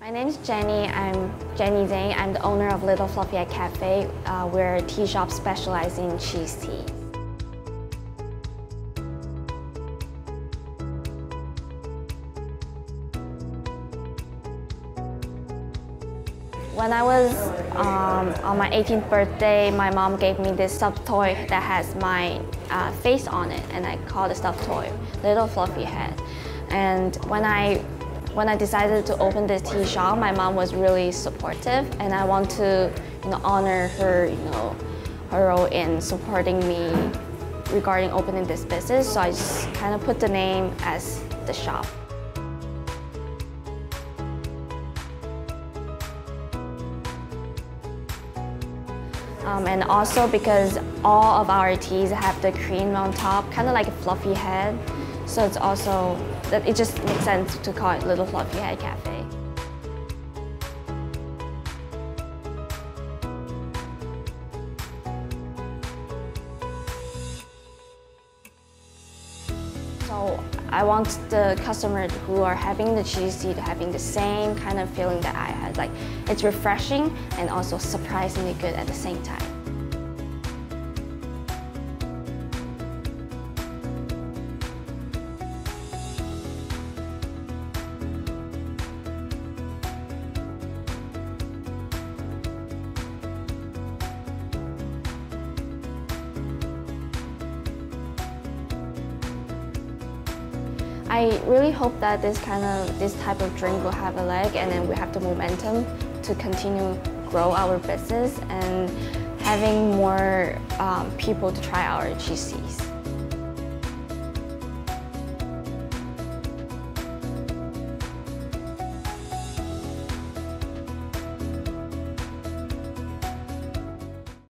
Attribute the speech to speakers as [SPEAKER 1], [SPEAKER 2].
[SPEAKER 1] My name is Jenny. I'm Jenny Zhang. I'm the owner of Little Fluffy Head Cafe. We're a tea shop specializing in cheese tea. When I was on my 18th birthday, my mom gave me this stuffed toy that has my face on it, and I call the stuffed toy Little Fluffy Head. And when I decided to open this tea shop, my mom was really supportive, and I want to honor her, her role in supporting me regarding opening this business. So I just kind of put the name as the shop. And also because all of our teas have the cream on top, kind of like a fluffy head. So it's also, it just makes sense to call it Little Fluffy Head Cafe. So I want the customers who are having the cheese tea to having the same kind of feeling that I had. Like, it's refreshing and also surprisingly good at the same time. I really hope that this type of drink will have a leg, and then we have the momentum to continue grow our business and having more people to try our cheese teas.